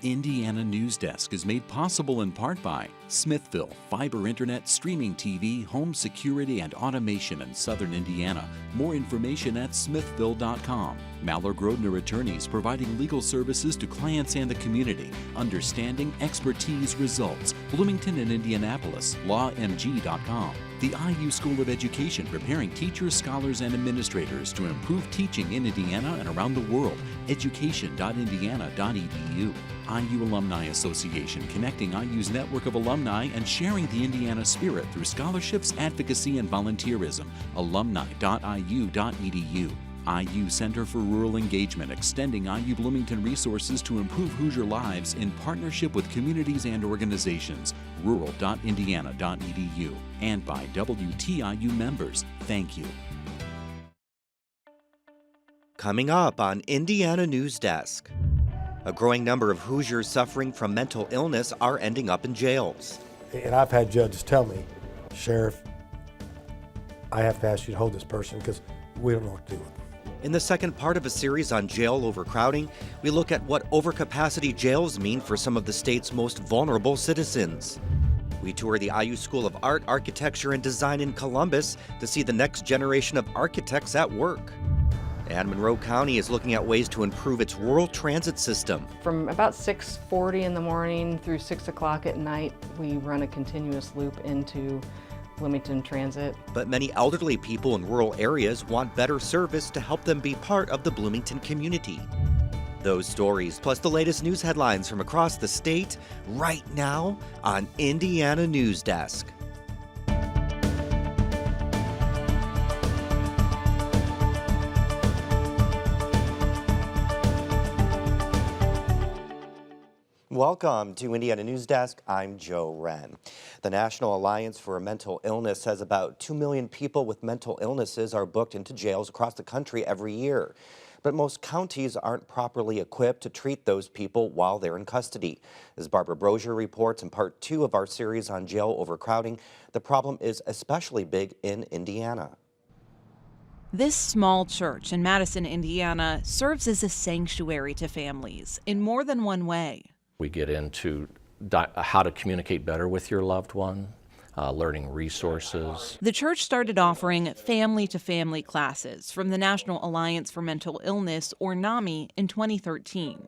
Indiana Newsdesk is made possible in part by Smithville, fiber internet, streaming TV, home security, and automation in southern Indiana. More information at smithville.com. MALLOR GRODNER attorneys providing legal services to clients and the community. Understanding, expertise, results. Bloomington and Indianapolis, lawmg.com. The IU School of Education preparing teachers, scholars, and administrators to improve teaching in Indiana and around the world. education.indiana.edu. IU Alumni Association connecting IU's network of alumni and sharing the Indiana spirit through scholarships, advocacy, and volunteerism. alumni.iu.edu. IU Center for Rural Engagement extending IU Bloomington resources to improve Hoosier lives in partnership with communities and organizations. rural.indiana.edu. And by WTIU members. Thank you. Coming up on Indiana Newsdesk. A growing number of Hoosiers suffering from mental illness are ending up in jails. And I've had judges tell me, Sheriff, I have to ask you to hold this person because we don't know what to do with them. In the second part of a series on jail overcrowding, we look at what overcapacity jails mean for some of the state's most vulnerable citizens. We tour the IU School of Art, Architecture, and Design in Columbus to see the next generation of architects at work. And Monroe County is looking at ways to improve its rural transit system. From about 6:40 in the morning through 6 o'clock at night, we run a continuous loop into Bloomington Transit. But many elderly people in rural areas want better service to help them be part of the Bloomington community. Those stories, plus the latest news headlines from across the state, right now on Indiana Newsdesk. Welcome to Indiana Newsdesk. I'm Joe Wren. The National Alliance for Mental Illness says about 2 million people with mental illnesses are booked into jails across the country every year. But most counties aren't properly equipped to treat those people while they're in custody. As Barbara Brozier reports in part 2 of our series on jail overcrowding, the problem is especially big in Indiana. This small church in Madison, Indiana, serves as a sanctuary to families in more than one way. We get into how to communicate better with your loved one, learning resources. The church started offering family-to-family classes from the National Alliance for Mental Illness, or NAMI, in 2013.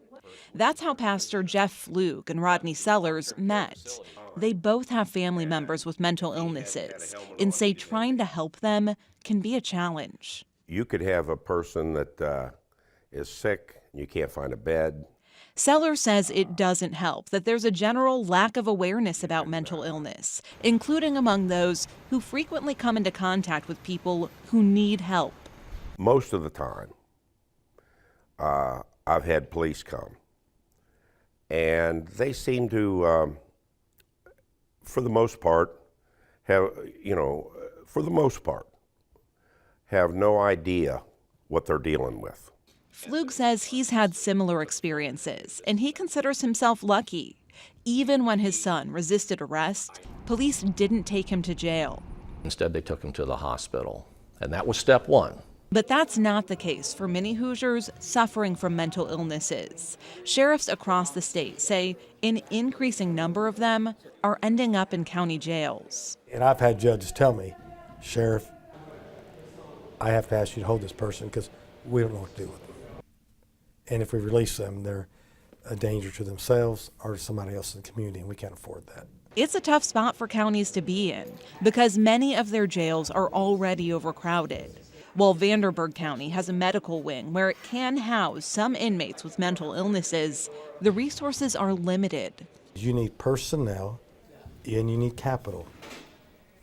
That's how Pastor Jeff Fluke and Rodney Sellers met. They both have family members with mental illnesses and say trying to help them can be a challenge. You could have a person that is sick, you can't find a bed. Sellers says it doesn't help that there's a general lack of awareness about mental illness, including among those who frequently come into contact with people who need help. Most of the time, I've had police come, and they seem to, for the most part, have no idea what they're dealing with. Fluke says he's had similar experiences, and he considers himself lucky. Even when his son resisted arrest, police didn't take him to jail. Instead, they took him to the hospital, and that was step one. But that's not the case for many Hoosiers suffering from mental illnesses. Sheriffs across the state say an increasing number of them are ending up in county jails. And I've had judges tell me, Sheriff, I have to ask you to hold this person because we don't know what to do with them. And if we release them, they're a danger to themselves or to somebody else in the community, and we can't afford that. It's a tough spot for counties to be in because many of their jails are already overcrowded. While Vanderburgh County has a medical wing where it can house some inmates with mental illnesses, the resources are limited. You need personnel and you need capital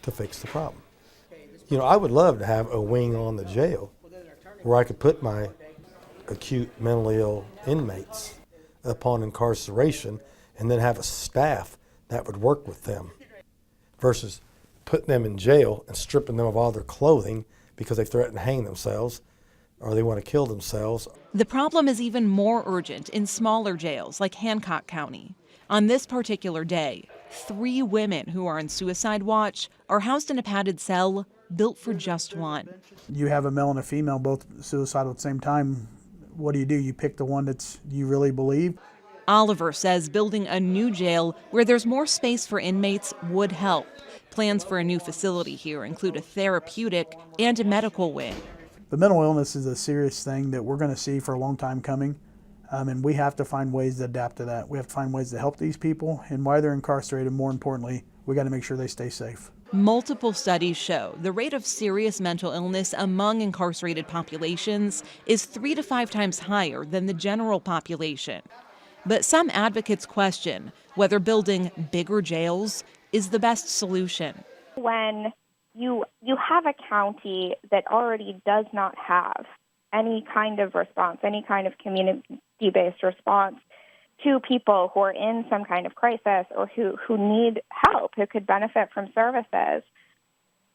to fix the problem. You know, I would love to have a wing on the jail where I could put my acute mentally ill inmates upon incarceration and then have a staff that would work with them versus putting them in jail and stripping them of all their clothing because they threaten to hang themselves or they want to kill themselves. The problem is even more urgent in smaller jails like Hancock County. On this particular day, 3 women who are on suicide watch are housed in a padded cell built for just one. You have a male and a female both suicidal at the same time. What do? You pick the one that you really believe. Oliver says building a new jail where there's more space for inmates would help. Plans for a new facility here include a therapeutic and a medical wing. But mental illness is a serious thing that we're going to see for a long time coming, and we have to find ways to adapt to that. We have to find ways to help these people, and while they're incarcerated, more importantly, we got to make sure they stay safe. Multiple studies show the rate of serious mental illness among incarcerated populations is 3 to 5 times higher than the general population. But some advocates question whether building bigger jails is the best solution. When you have a county that already does not have any kind of response, any kind of community-based response to people who are in some kind of crisis or who need help, who could benefit from services,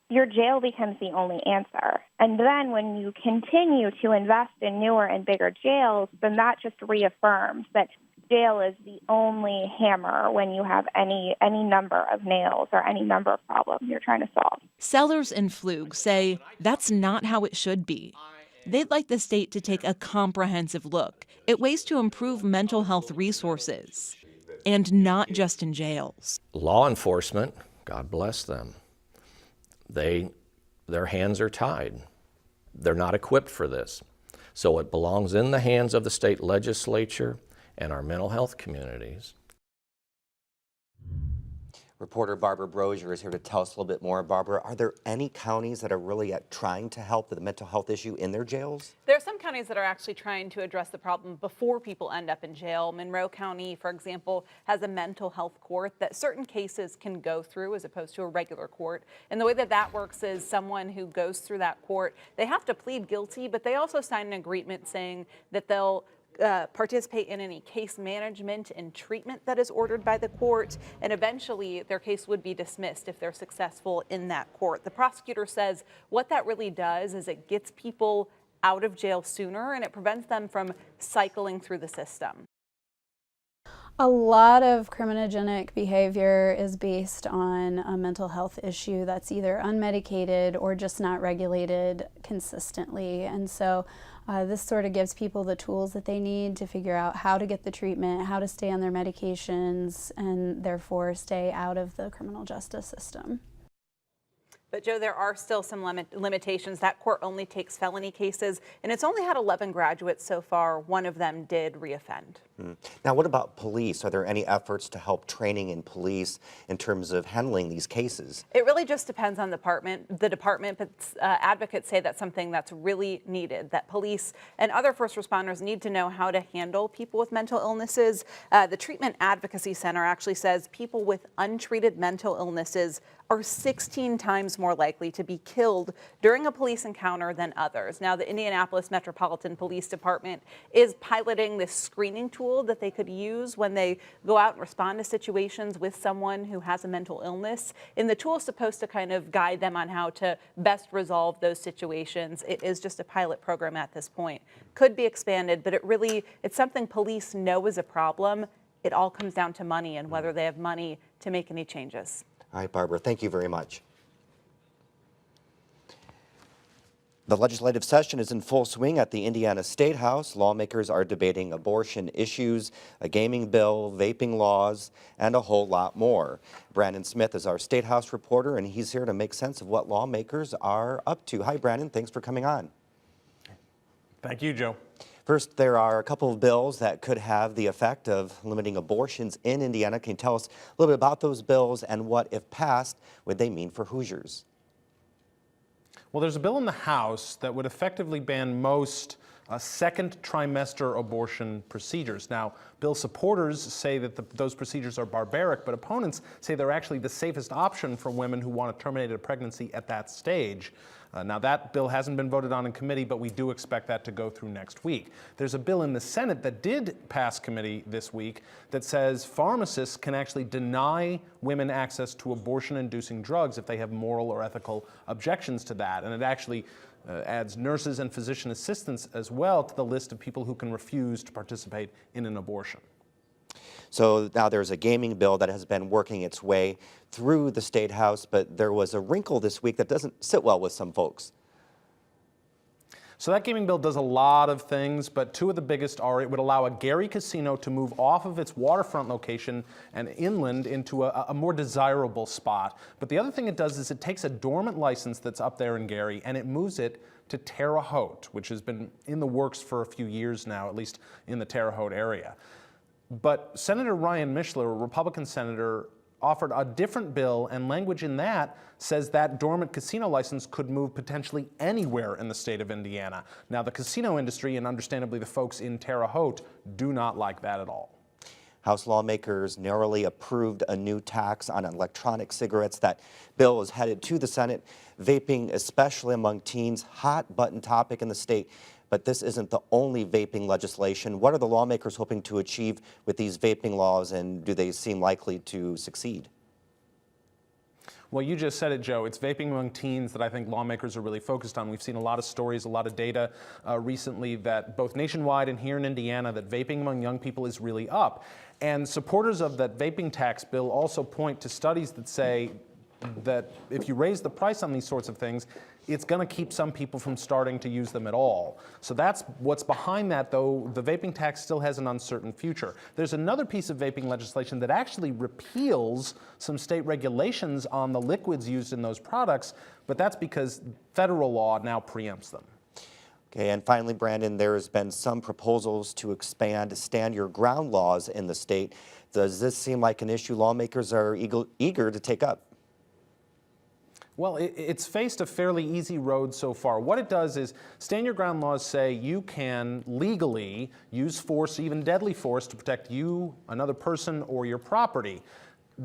your jail becomes the only answer. And then when you continue to invest in newer and bigger jails, then that just reaffirms that jail is the only hammer when you have any number of nails or any number of problems you're trying to solve. Sellers and Flug say that's not how it should be. They'd like the state to take a comprehensive look at ways to improve mental health resources, and not just in jails. Law enforcement, God bless them, their hands are tied. They're not equipped for this. So it belongs in the hands of the state legislature and our mental health communities. Reporter Barbara Brozier is here to tell us a little bit more. Barbara, are there any counties that are really trying to help with the mental health issue in their jails? There are some counties that are actually trying to address the problem before people end up in jail. Monroe County, for example, has a mental health court that certain cases can go through as opposed to a regular court. And the way that works is someone who goes through that court, they have to plead guilty, but they also sign an agreement saying that they'll participate in any case management and treatment that is ordered by the court, and eventually their case would be dismissed if they're successful in that court. The prosecutor says what that really does is it gets people out of jail sooner and it prevents them from cycling through the system. A lot of criminogenic behavior is based on a mental health issue that's either unmedicated or just not regulated consistently. And so this sort of gives people the tools that they need to figure out how to get the treatment, how to stay on their medications, and therefore stay out of the criminal justice system. But Joe, there are still some limitations. That court only takes felony cases, and it's only had 11 graduates so far. One of them did reoffend. Now, what about police? Are there any efforts to help training in police in terms of handling these cases? It really just depends on the department, but advocates say that's something that's really needed, that police and other first responders need to know how to handle people with mental illnesses. The Treatment Advocacy Center actually says people with untreated mental illnesses are 16 times more likely to be killed during a police encounter than others. Now, the Indianapolis Metropolitan Police Department is piloting this screening tool that they could use when they go out and respond to situations with someone who has a mental illness. And the tool is supposed to kind of guide them on how to best resolve those situations. It is just a pilot program at this point. Could be expanded, but it's something police know is a problem. It all comes down to money and whether they have money to make any changes. All right, Barbara, thank you very much. The legislative session is in full swing at the Indiana State House. Lawmakers are debating abortion issues, a gaming bill, vaping laws, and a whole lot more. Brandon Smith is our State House reporter, and he's here to make sense of what lawmakers are up to. Hi, Brandon. Thanks for coming on. Thank you, Joe. First, there are a couple of bills that could have the effect of limiting abortions in Indiana. Can you tell us a little bit about those bills and what, if passed, would they mean for Hoosiers? Well, there's a bill in the House that would effectively ban most second trimester abortion procedures. Now, bill supporters say that those procedures are barbaric, but opponents say they're actually the safest option for women who want to terminate a pregnancy at that stage. Now, that bill hasn't been voted on in committee, but we do expect that to go through next week. There's a bill in the Senate that did pass committee this week that says pharmacists can actually deny women access to abortion-inducing drugs if they have moral or ethical objections to that. And it actually adds nurses and physician assistants as well to the list of people who can refuse to participate in an abortion. So now there's a gaming bill that has been working its way through the State House, but there was a wrinkle this week that doesn't sit well with some folks. So that gaming bill does a lot of things, but two of the biggest are it would allow a Gary casino to move off of its waterfront location and inland into a more desirable spot. But the other thing it does is it takes a dormant license that's up there in Gary and it moves it to Terre Haute, which has been in the works for a few years now, at least in the Terre Haute area. But Senator Ryan Mishler, a Republican senator, offered a different bill, and language in that says that dormant casino license could move potentially anywhere in the state of Indiana. Now, the casino industry, and understandably the folks in Terre Haute, do not like that at all. House lawmakers narrowly approved a new tax on electronic cigarettes. That bill is headed to the Senate. Vaping, especially among teens, hot button topic in the state. But this isn't the only vaping legislation. What are the lawmakers hoping to achieve with these vaping laws, and do they seem likely to succeed? Well, you just said it, Joe. It's vaping among teens that I think lawmakers are really focused on. We've seen a lot of stories, a lot of data recently that both nationwide and here in Indiana that vaping among young people is really up. And supporters of that vaping tax bill also point to studies that say that if you raise the price on these sorts of things, it's going to keep some people from starting to use them at all. So that's what's behind that, though the vaping tax still has an uncertain future. There's another piece of vaping legislation that actually repeals some state regulations on the liquids used in those products, but that's because federal law now preempts them. Okay, and finally, Brandon, there's been some proposals to expand stand your ground laws in the state. Does this seem like an issue lawmakers are eager to take up? Well, it's faced a fairly easy road so far. What it does is stand your ground laws say you can legally use force, even deadly force, to protect you, another person, or your property.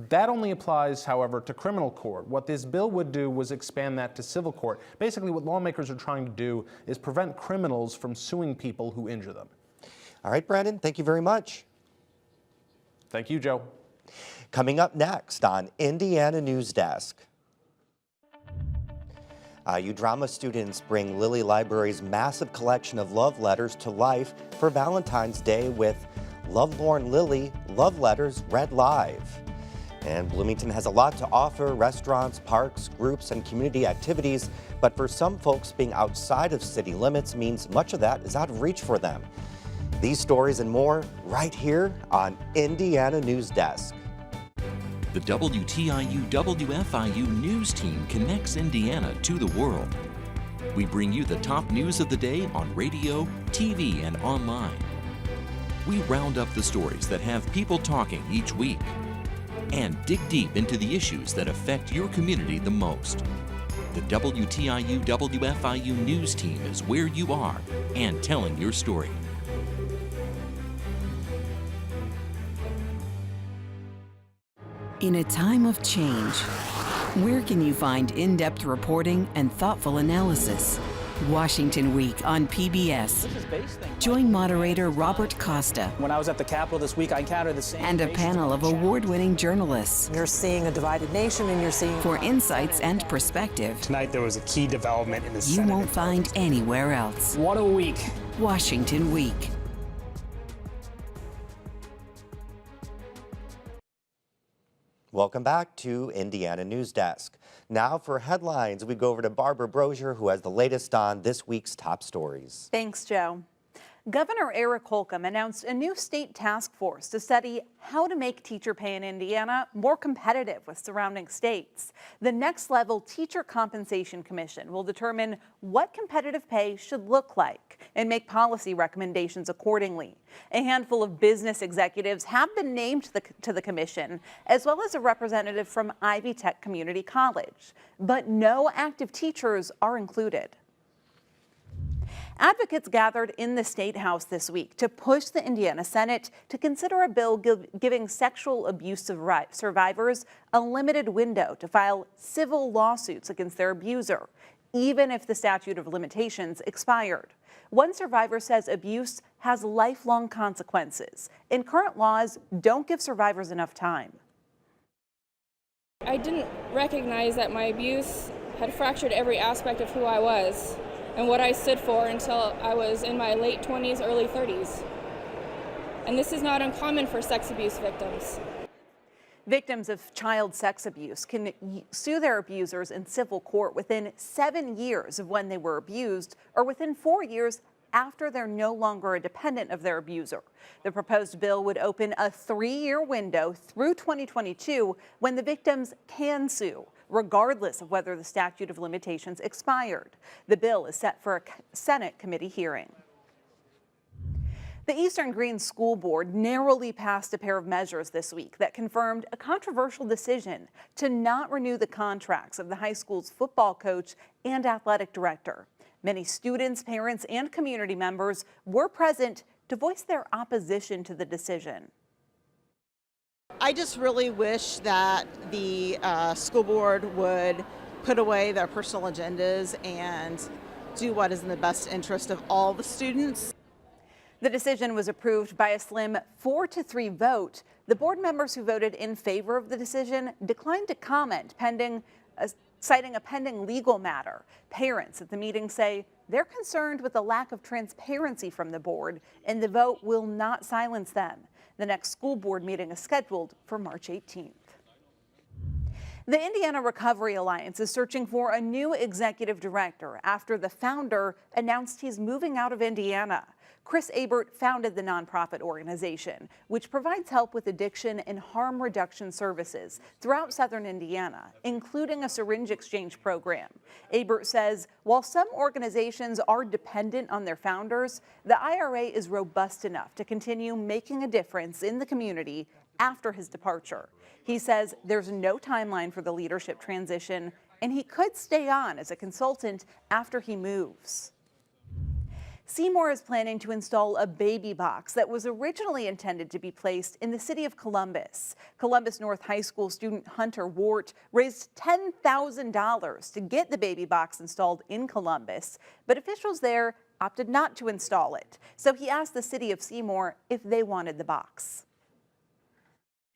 That only applies, however, to criminal court. What this bill would do was expand that to civil court. Basically, what lawmakers are trying to do is prevent criminals from suing people who injure them. All right, Brandon, thank you very much. Thank you, Joe. Coming up next on Indiana Newsdesk. You drama students bring Lilly Library's massive collection of love letters to life for Valentine's Day with Lovelorn Lily Love Letters Read Live. And Bloomington has a lot to offer: restaurants, parks, groups, and community activities. But for some folks, being outside of city limits means much of that is out of reach for them. These stories and more right here on Indiana Newsdesk. The WTIU WFIU news team connects Indiana to the world. We bring you the top news of the day on radio, TV, and online. We round up the stories that have people talking each week and dig deep into the issues that affect your community the most. The WTIU WFIU news team is where you are and telling your story. In a time of change, where can you find in-depth reporting and thoughtful analysis? Washington Week on PBS. Join moderator Robert Costa. When I was at the Capitol this week, I encountered the same. And a panel of award-winning journalists. You're seeing a divided nation, and you're seeing. For insights and perspective. Tonight there was a key development in the Senate. You won't find anywhere else. What a week. Washington Week. Welcome back to Indiana Newsdesk. Now for headlines, we go over to Barbara Brosier, who has the latest on this week's top stories. Thanks, Joe. Governor Eric Holcomb announced a new state task force to study how to make teacher pay in Indiana more competitive with surrounding states. The Next Level Teacher Compensation Commission will determine what competitive pay should look like and make policy recommendations accordingly. A handful of business executives have been named to the commission, as well as a representative from Ivy Tech Community College, but no active teachers are included. Advocates gathered in the State House this week to push the Indiana Senate to consider a bill giving sexual abuse survivors a limited window to file civil lawsuits against their abuser, even if the statute of limitations expired. One survivor says abuse has lifelong consequences, and current laws don't give survivors enough time. I didn't recognize that my abuse had fractured every aspect of who I was and what I stood for until I was in my late 20s, early 30s. And this is not uncommon for sex abuse victims. Victims of child sex abuse can sue their abusers in civil court within 7 years of when they were abused or within 4 years after they're no longer a dependent of their abuser. The proposed bill would open a 3-year window through 2022 when the victims can sue, regardless of whether the statute of limitations expired. The bill is set for a Senate committee hearing. The Eastern Green School Board narrowly passed a pair of measures this week that confirmed a controversial decision to not renew the contracts of the high school's football coach and athletic director. Many students, parents, and community members were present to voice their opposition to the decision. I just really wish that the school board would put away their personal agendas and do what is in the best interest of all the students. The decision was approved by a slim 4-3 vote. The board members who voted in favor of the decision declined to comment, citing a pending legal matter. Parents at the meeting say they're concerned with the lack of transparency from the board, and the vote will not silence them. The next school board meeting is scheduled for March 18th. The Indiana Recovery Alliance is searching for a new executive director after the founder announced he's moving out of Indiana. Chris Abert founded the nonprofit organization, which provides help with addiction and harm reduction services throughout southern Indiana, including a syringe exchange program. Abert says while some organizations are dependent on their founders, the IRA is robust enough to continue making a difference in the community after his departure. He says there's no timeline for the leadership transition, and he could stay on as a consultant after he moves. Seymour is planning to install a baby box that was originally intended to be placed in the city of Columbus. Columbus North High School student Hunter Wart raised $10,000 to get the baby box installed in Columbus, but officials there opted not to install it. So he asked the city of Seymour if they wanted the box.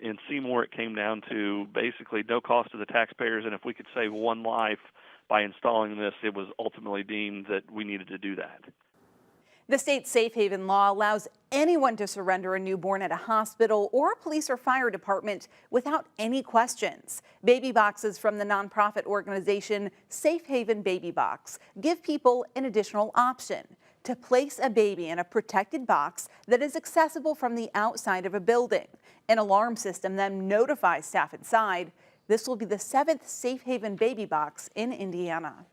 In Seymour, it came down to basically no cost to the taxpayers, and if we could save one life by installing this, it was ultimately deemed that we needed to do that. The state's safe haven law allows anyone to surrender a newborn at a hospital or a police or fire department without any questions. Baby boxes from the nonprofit organization Safe Haven Baby Box give people an additional option to place a baby in a protected box that is accessible from the outside of a building. An alarm system then notifies staff inside. This will be the 7th Safe Haven Baby Box in Indiana.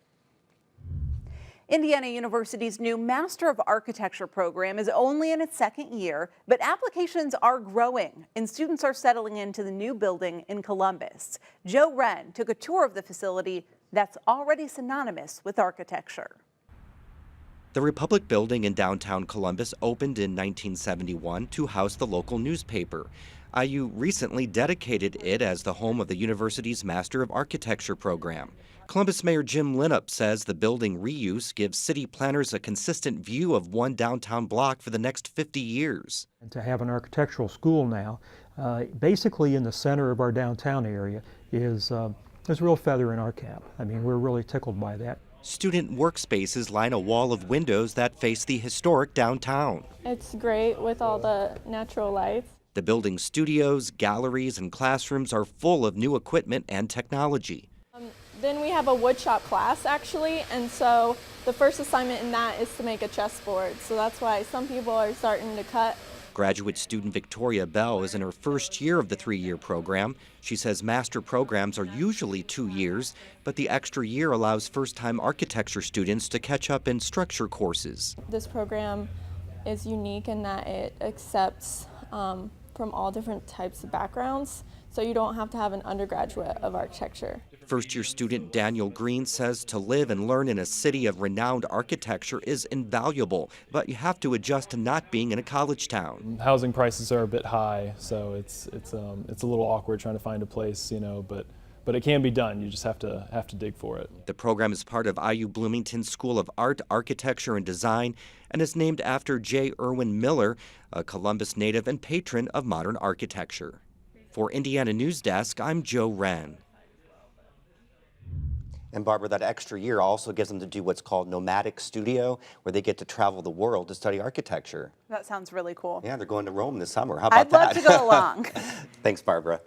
Indiana University's new Master of Architecture program is only in its 2nd year, but applications are growing and students are settling into the new building in Columbus. Joe Wren took a tour of the facility that's already synonymous with architecture. The Republic Building in downtown Columbus opened in 1971 to house the local newspaper. IU recently dedicated it as the home of the university's Master of Architecture program. Columbus Mayor Jim Linup says the building reuse gives city planners a consistent view of one downtown block for the next 50 years. And to have an architectural school now, basically in the center of our downtown area, is a real feather in our cap. I mean, we're really tickled by that. Student workspaces line a wall of windows that face the historic downtown. It's great with all the natural lights. The building's studios, galleries, and classrooms are full of new equipment and technology. Then we have a woodshop class actually, and so the first assignment in that is to make a chessboard. So that's why some people are starting to cut. Graduate student Victoria Bell is in her 1st year of the 3-year program. She says master programs are usually 2 years, but the extra year allows first-time architecture students to catch up in structure courses. This program is unique in that it accepts from all different types of backgrounds, so you don't have to have an undergraduate of architecture. First-year student Daniel Green says to live and learn in a city of renowned architecture is invaluable, but you have to adjust to not being in a college town. Housing prices are a bit high, so it's a little awkward trying to find a place, you know, but it can be done. You just have to dig for it. The program is part of IU Bloomington's School of Art, Architecture, and Design and is named after J. Irwin Miller, a Columbus native and patron of modern architecture. For Indiana Newsdesk, I'm Joe Wren. And Barbara, that extra year also gives them to do what's called nomadic studio, where they get to travel the world to study architecture. That sounds really cool. Yeah, they're going to Rome this summer. How about that? I'd love to go along. Thanks, Barbara.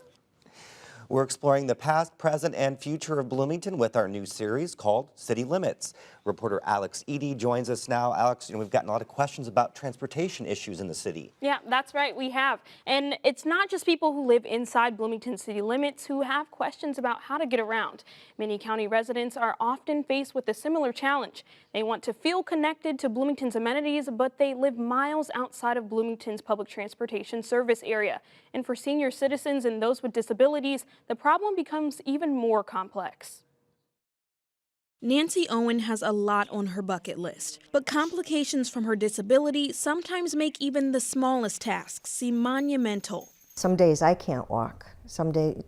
We're exploring the past, present, and future of Bloomington with our new series called City Limits. Reporter Alex Eady joins us now. Alex, we've gotten a lot of questions about transportation issues in the city. Yeah, that's right, we have. And it's not just people who live inside Bloomington city limits who have questions about how to get around. Many county residents are often faced with a similar challenge. They want to feel connected to Bloomington's amenities, but they live miles outside of Bloomington's public transportation service area. And for senior citizens and those with disabilities, the problem becomes even more complex. Nancy Owen has a lot on her bucket list, but complications from her disability sometimes make even the smallest tasks seem monumental. Some days I can't walk.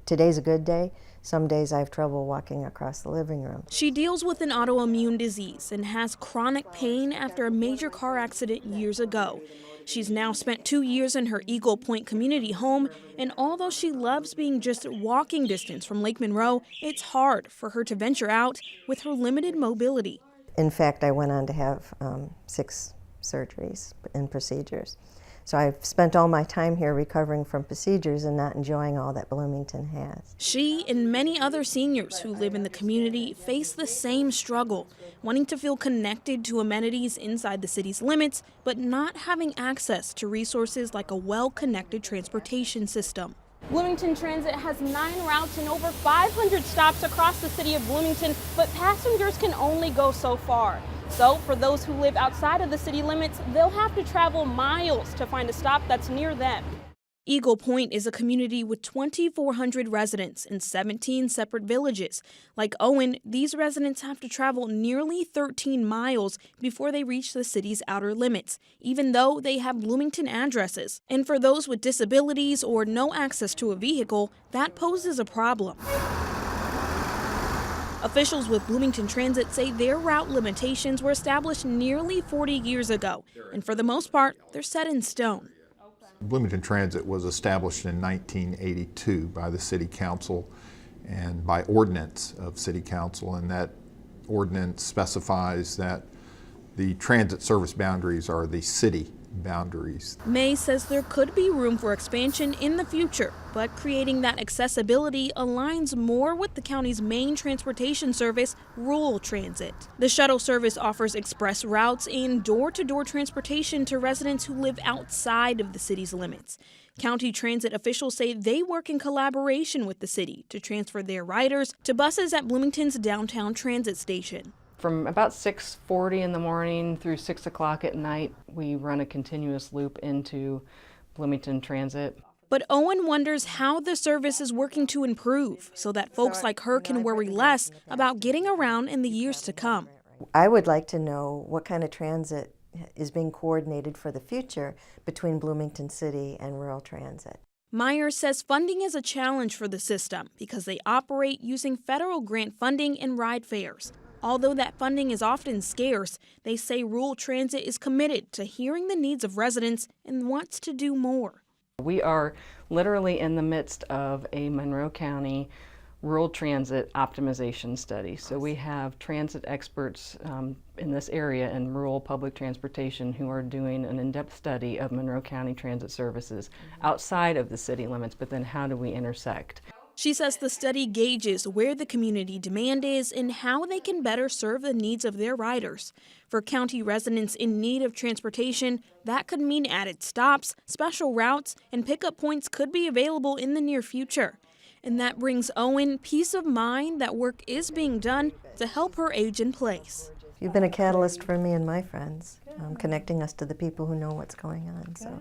Today's a good day. Some days I have trouble walking across the living room. She deals with an autoimmune disease and has chronic pain after a major car accident years ago. She's now spent 2 years in her Eagle Point community home, and although she loves being just walking distance from Lake Monroe, it's hard for her to venture out with her limited mobility. In fact, I went on to have 6 surgeries and procedures. So I've spent all my time here recovering from procedures and not enjoying all that Bloomington has. She and many other seniors who live in the community face the same struggle, wanting to feel connected to amenities inside the city's limits, but not having access to resources like a well-connected transportation system. Bloomington Transit has 9 routes and over 500 stops across the city of Bloomington, but passengers can only go so far. So for those who live outside of the city limits, they'll have to travel miles to find a stop that's near them. Eagle Point is a community with 2,400 residents in 17 separate villages. Like Owen, these residents have to travel nearly 13 miles before they reach the city's outer limits, even though they have Bloomington addresses. And for those with disabilities or no access to a vehicle, that poses a problem. Officials with Bloomington Transit say their route limitations were established nearly 40 years ago, and for the most part, they're set in stone. Bloomington Transit was established in 1982 by the City Council and by ordinance of City Council, and that ordinance specifies that the transit service boundaries are the city boundaries. May says there could be room for expansion in the future, but creating that accessibility aligns more with the county's main transportation service, rural transit. The shuttle service offers express routes and door-to-door transportation to residents who live outside of the city's limits. County transit officials say they work in collaboration with the city to transfer their riders to buses at Bloomington's downtown transit station. From about 6:40 in the morning through 6 o'clock at night, we run a continuous loop into Bloomington Transit. But Owen wonders how the service is working to improve so that folks like her can worry less about getting around in the years to come. I would like to know what kind of transit is being coordinated for the future between Bloomington City and rural transit. Myers says funding is a challenge for the system because they operate using federal grant funding and ride fares. Although that funding is often scarce, they say rural transit is committed to hearing the needs of residents and wants to do more. We are literally in the midst of a Monroe County rural transit optimization study. So we have transit experts in this area in rural public transportation who are doing an in-depth study of Monroe County transit services outside of the city limits, but then how do we intersect? She says the study gauges where the community demand is and how they can better serve the needs of their riders. For county residents in need of transportation, that could mean added stops, special routes, and pickup points could be available in the near future. And that brings Owen peace of mind that work is being done to help her age in place. You've been a catalyst for me and my friends, connecting us to the people who know what's going on. So.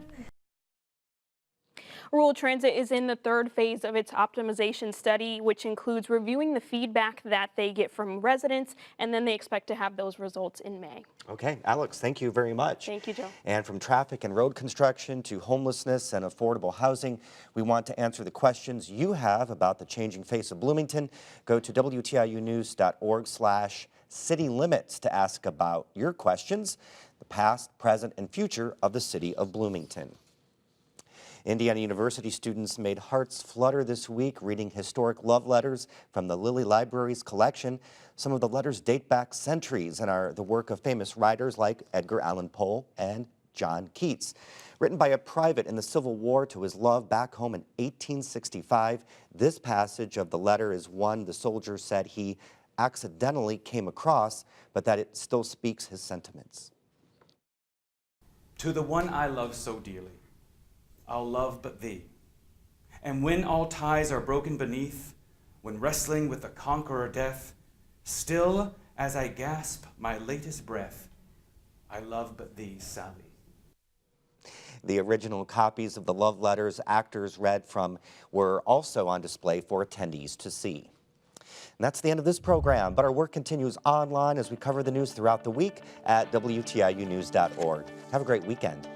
Rural Transit is in the 3rd phase of its optimization study, which includes reviewing the feedback that they get from residents, and then they expect to have those results in May. Okay, Alex, thank you very much. Thank you, Joe. And from traffic and road construction to homelessness and affordable housing, we want to answer the questions you have about the changing face of Bloomington. Go to WTIUnews.org/city limits to ask about your questions, the past, present, and future of the city of Bloomington. Indiana University students made hearts flutter this week reading historic love letters from the Lilly Library's collection. Some of the letters date back centuries and are the work of famous writers like Edgar Allan Poe and John Keats. Written by a private in the Civil War to his love back home in 1865, this passage of the letter is one the soldier said he accidentally came across, but that it still speaks his sentiments. To the one I love so dearly, I'll love but thee. And when all ties are broken beneath, when wrestling with the conqueror death, still as I gasp my latest breath, I love but thee, Sally. The original copies of the love letters actors read from were also on display for attendees to see. And that's the end of this program, but our work continues online as we cover the news throughout the week at WTIUnews.org. Have a great weekend.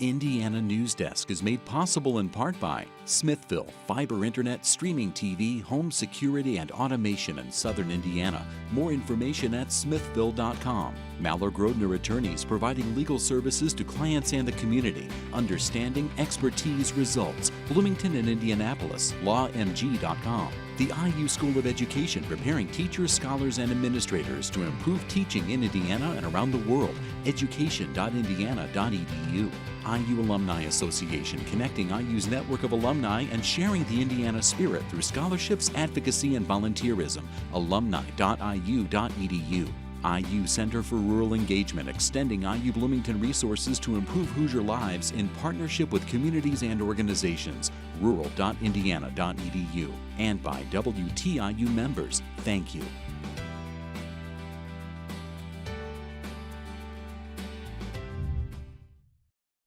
Indiana Newsdesk is made possible in part by Smithville, fiber internet, streaming TV, home security, and automation in southern Indiana. More information at smithville.com. MALLOR GRODNER attorneys providing legal services to clients and the community. Understanding, expertise, results. Bloomington and Indianapolis, lawmg.com. The IU School of Education preparing teachers, scholars, and administrators to improve teaching in Indiana and around the world. education.indiana.edu. IU Alumni Association connecting IU's network of alumni and sharing the Indiana spirit through scholarships, advocacy, and volunteerism. alumni.iu.edu. IU Center for Rural Engagement extending IU Bloomington resources to improve Hoosier lives in partnership with communities and organizations. rural.indiana.edu. And by WTIU members. Thank you.